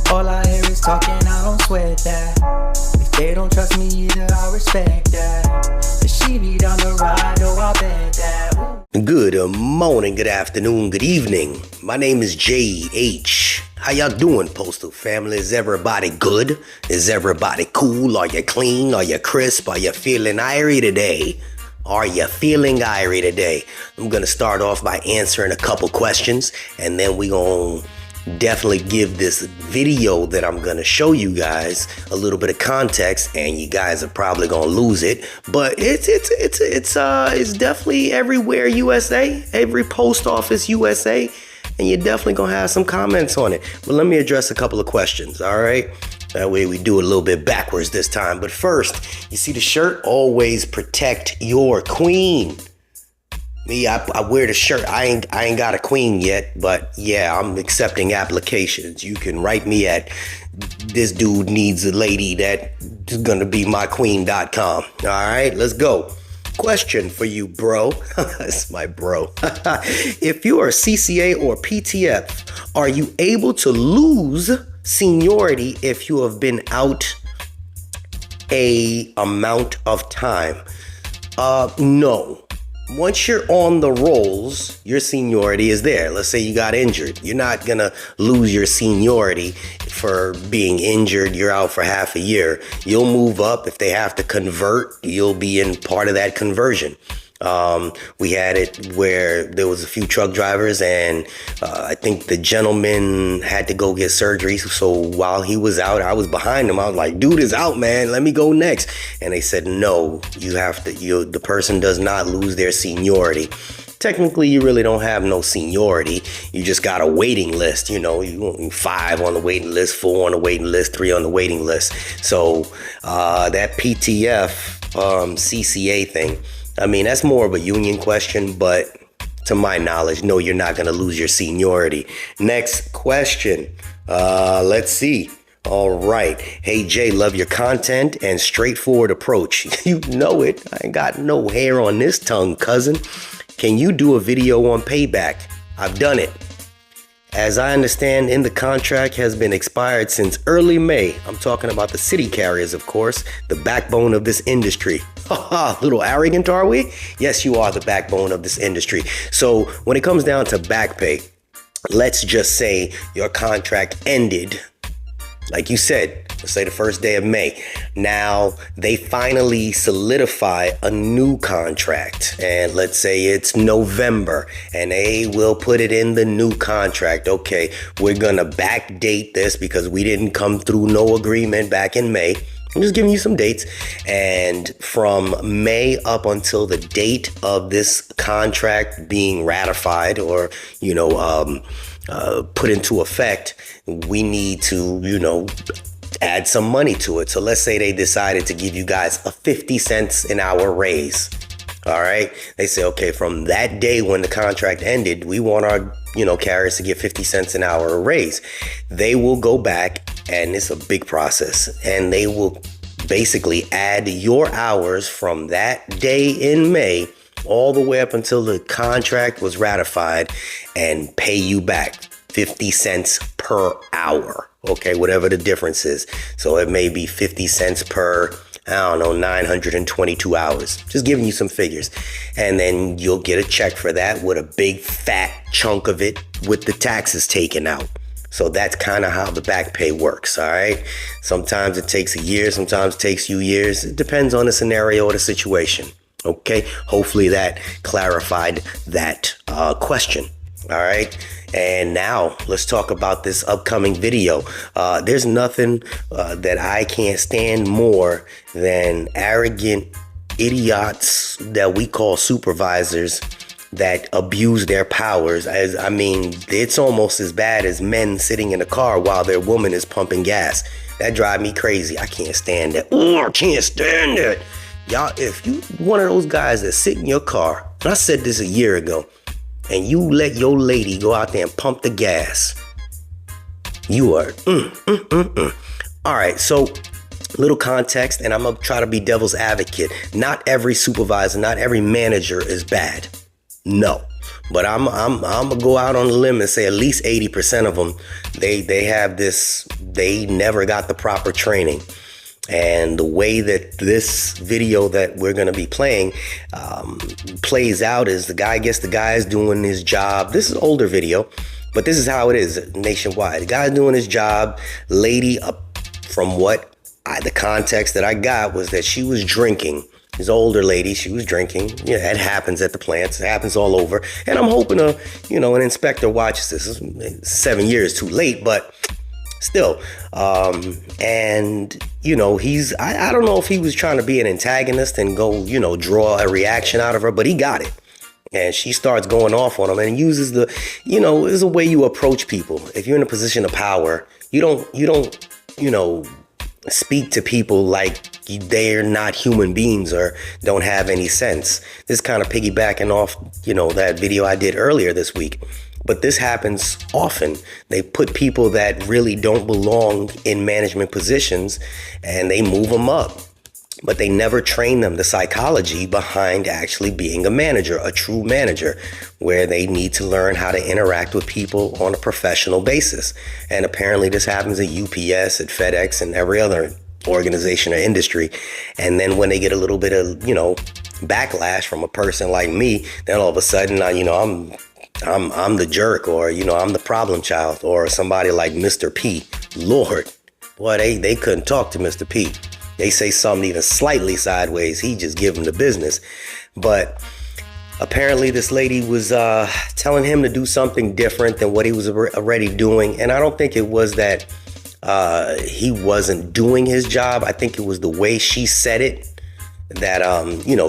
All I hear is talking, I don't sweat that. If they don't trust me either, I respect that. But she be down the ride, oh, I bet that. Good morning, good afternoon, good evening. My name is JH. How y'all doing, Postal family? Is everybody good? Is everybody cool? Are you clean? Are you crisp? Are you feeling irie today? Are you feeling irie today? I'm going to start off by answering a couple questions, and then we going to definitely give this video that I'm going to show you guys a little bit of context, and you guys are probably going to lose it, but it's definitely everywhere USA, every post office USA, and you're definitely going to have some comments on it. But let me address a couple of questions, all right? That way we do it a little bit backwards this time. But first, you see the shirt? Always protect your queen. Me, I wear the shirt. I ain't got a queen yet, but yeah, I'm accepting applications. You can write me at this dude needs a lady that's gonna be my queen.com. All right, let's go. Question for you, bro. That's my bro. If you are CCA or PTF, are you able to lose seniority if you have been out a amount of time? No. Once you're on the rolls, your seniority is there. Let's say you got injured. You're not going to lose your seniority for being injured. You're out for half a year. You'll move up. If they have to convert, you'll be in part of that conversion. We had it where there was a few truck drivers, and I think the gentleman had to go get surgery. So while he was out, I was behind him. I was like, dude is out, man. Let me go next. And they said, no, you have to, the person does not lose their seniority. Technically, you really don't have no seniority. You just got a waiting list. You know, you 5 on the waiting list, 4 on the waiting list, 3 on the waiting list. So that PTF CCA thing, I mean, that's more of a union question, but to my knowledge, no, you're not going to lose your seniority. Next question. Let's see. All right. Hey, Jay, love your content and straightforward approach. You know it. I ain't got no hair on this tongue, cousin. Can you do a video on payback? I've done it. As I understand, in the contract has been expired since early May. I'm talking about the city carriers, of course, the backbone of this industry. A little arrogant, are we? Yes, you are the backbone of this industry. So when it comes down to back pay, let's just say your contract ended, like you said, let's say the first day of May. Now they finally solidify a new contract, and let's say it's November, and they will put it in the new contract. Okay, we're gonna backdate this because we didn't come through no agreement back in May. I'm just giving you some dates, and from May up until the date of this contract being ratified or put into effect, we need to add some money to it. So let's say they decided to give you guys a 50 cents an hour raise. All right. They say, okay, from that day when the contract ended, we want our, carriers to get 50 cents an hour raise. They will go back, and it's a big process, and they will basically add your hours from that day in May all the way up until the contract was ratified and pay you back 50 cents per hour. Okay, whatever the difference is. So it may be 50 cents per, 922 hours. Just giving you some figures. And then you'll get a check for that with a big fat chunk of it with the taxes taken out. So that's kind of how the back pay works, all right? Sometimes it takes a year, sometimes it takes you years. It depends on the scenario or the situation, okay? Hopefully that clarified that question, all right? And now let's talk about this upcoming video. There's nothing that I can't stand more than arrogant idiots that we call supervisors that abuse their powers. It's almost as bad as men sitting in a car while their woman is pumping gas. That drives me crazy. I can't stand that. I can't stand it. Y'all, if you one of those guys that sit in your car, and I said this a year ago, and you let your lady go out there and pump the gas, you are All right, so little context, and I'm gonna try to be devil's advocate. Not every supervisor, not every manager is bad. No, but I'm gonna go out on a limb and say at least 80% of them, they have this they never got the proper training. And the way that this video that we're going to be playing plays out is the guy's doing his job. This is an older video, but this is how it is nationwide. The guy's doing his job. Lady, from the context that I got was that she was drinking. This older lady, she was drinking. Yeah, it happens at the plants. It happens all over. And I'm hoping an inspector watches this. It's 7 years too late, but still. And I don't know if he was trying to be an antagonist and go, draw a reaction out of her, but he got it. And she starts going off on him and uses is a way you approach people. If you're in a position of power, you don't speak to people like they're not human beings or don't have any sense. This kind of piggybacking off, that video I did earlier this week. But this happens often. They put people that really don't belong in management positions and they move them up. But they never train them the psychology behind actually being a manager, a true manager, where they need to learn how to interact with people on a professional basis. And apparently this happens at UPS, at FedEx, and every other organization or industry. And then when they get a little bit of, backlash from a person like me, then all of a sudden, I'm the jerk, or, I'm the problem child, or somebody like Mr. P. Lord, boy, they couldn't talk to Mr. P. They say something even slightly sideways, he just give them the business. But apparently this lady was telling him to do something different than what he was already doing. And I don't think it was that he wasn't doing his job. I think it was the way she said it that,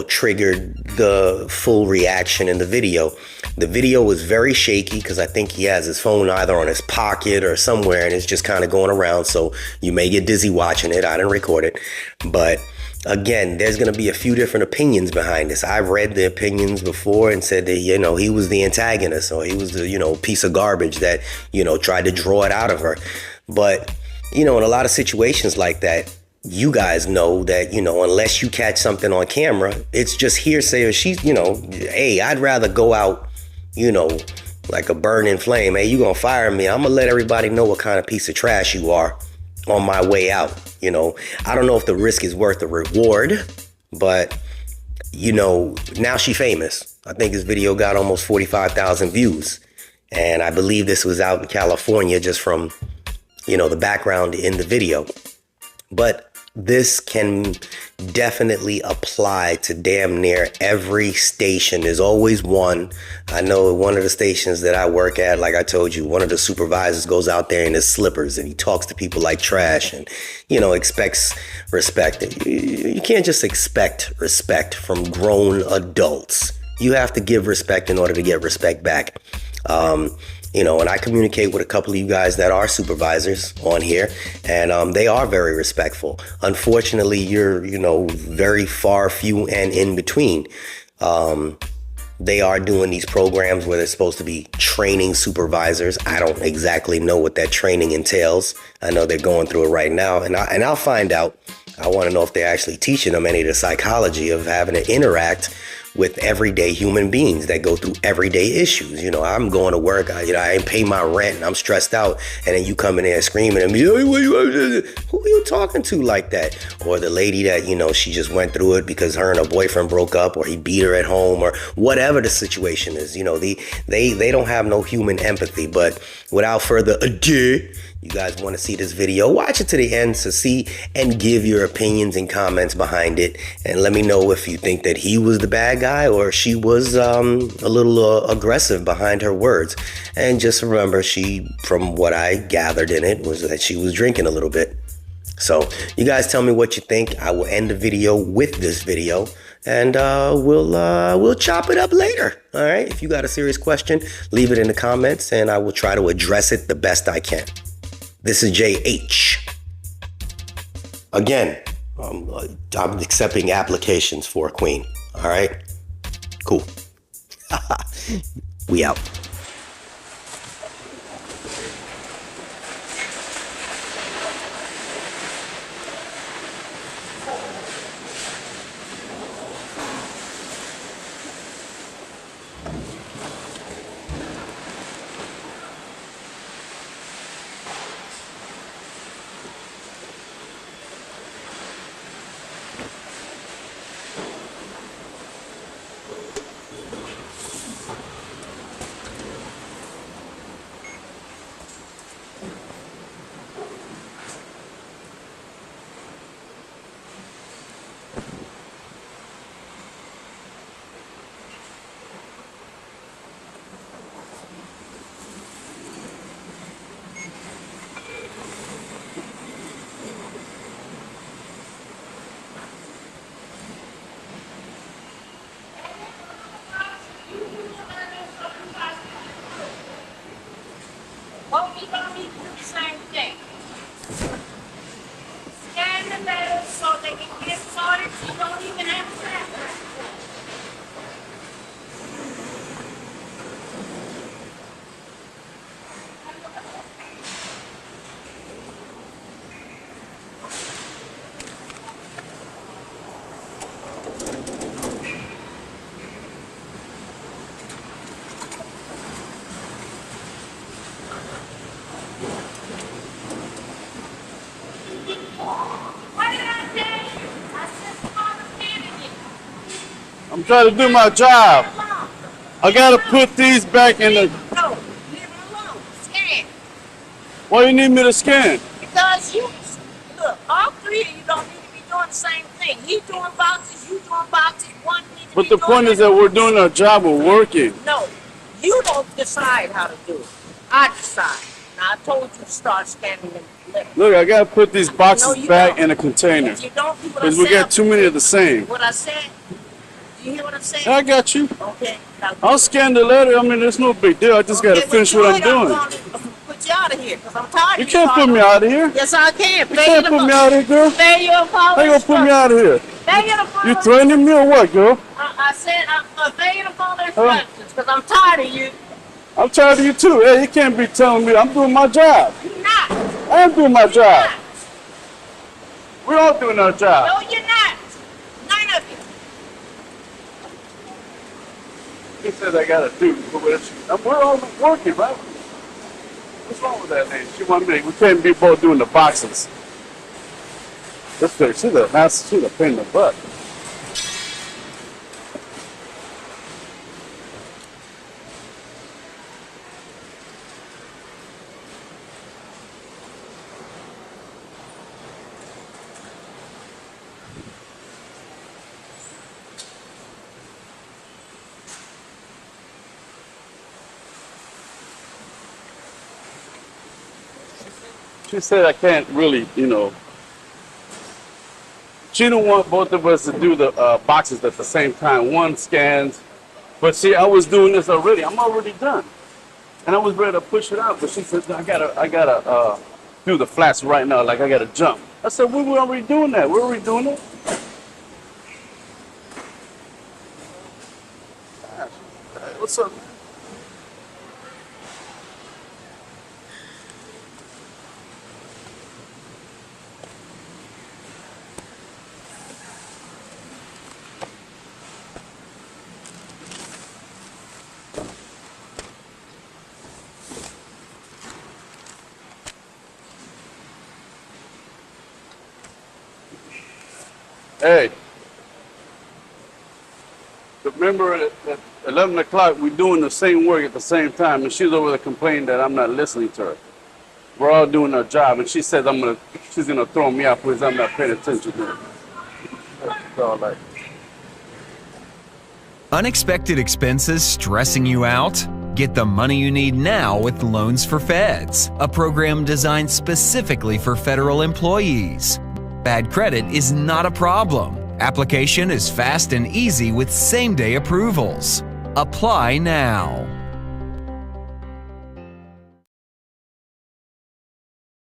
triggered the full reaction in the video. The video was very shaky because I think he has his phone either on his pocket or somewhere and it's just kind of going around. So you may get dizzy watching it. I didn't record it. But again, there's going to be a few different opinions behind this. I've read the opinions before and said that, he was the antagonist or he was the, piece of garbage that, tried to draw it out of her. But, in a lot of situations like that, you guys know that, unless you catch something on camera, it's just hearsay or she's, hey, I'd rather go out, like a burning flame. Hey, you gonna fire me? I'm gonna let everybody know what kind of piece of trash you are on my way out. I don't know if the risk is worth the reward, but, now she famous. I think this video got almost 45,000 views. And I believe this was out in California just from, the background in the video. But this can definitely apply to damn near every station. There's always one. I know one of the stations that I work at, like I told you, one of the supervisors goes out there in his slippers and he talks to people like trash and, expects respect. You can't just expect respect from grown adults. You have to give respect in order to get respect back. And I communicate with a couple of you guys that are supervisors on here, and they are very respectful. Unfortunately, you're, very far, few and in between. They are doing these programs where they're supposed to be training supervisors. I don't exactly know what that training entails. I know they're going through it right now, and I'll find out. I want to know if they're actually teaching them any of the psychology of having to interact with everyday human beings that go through everyday issues. I'm going to work, I ain't pay my rent and I'm stressed out. And then you come in there screaming at me, who are you talking to like that? Or the lady that, she just went through it because her and her boyfriend broke up or he beat her at home or whatever the situation is. They don't have no human empathy. But without further ado, you guys want to see this video, watch it to the end to see and give your opinions and comments behind it. And let me know if you think that he was the bad guy or she was a little aggressive behind her words. And just remember, from what I gathered in it, was that she was drinking a little bit. So you guys tell me what you think. I will end the video with this video and we'll chop it up later. All right. If you got a serious question, leave it in the comments and I will try to address it the best I can. This is JH. Again, I'm accepting applications for a queen. All right? Cool. We out. trying to do my job. I gotta put these back in the. No, leave it alone. Scan. Why you need me to scan? Because you look, all three of you don't need to be doing the same thing. He doing boxes, you doing boxes. One needs to But be the doing point is that we're doing our job. We're working. No, you don't decide how to do it. I decide. Now I told you to start scanning them. Look, I gotta put these boxes No, you back don't. in a container If you don't do what I because we said, got too many of the same. what I said. Do you hear what I'm saying? I got you. Okay. Now, I'll scan the letter. I mean, there's no big deal. I just gotta finish what I'm doing. Put you out of here because I'm tired. You can't put me out of here. Yes, I can. You can't put me out of here, girl. Pay your How you gonna put me out of here? Pay your You threatening me or what, girl? I said I'm going to pay you to follow instructions because I'm tired of you. I'm tired of you too. Hey, you can't be telling me I'm doing my job. You're not. I am doing my job. We're all doing our job. No, you're not. None of you. He says I gotta do what we're all working, right? What's wrong with that lady? She wanted me. We can't be both doing the boxes. This thing, she's a pain in the butt. She said I can't really, she don't want both of us to do the boxes at the same time. One scans, but see, I was doing this already. I'm already done, and I was ready to push it out. But she said I gotta do the flats right now. Like I gotta jump. I said we were already doing that. We're already doing it. Hey, what's up, man? Hey, remember at 11 o'clock we're doing the same work at the same time, and she's over there complaining that I'm not listening to her. We're all doing our job, and she says she's gonna throw me out because I'm not paying attention to her. That's all like. Unexpected expenses stressing you out? Get the money you need now with Loans for Feds, a program designed specifically for federal employees. Bad credit is not a problem. Application is fast and easy with same-day approvals. Apply now.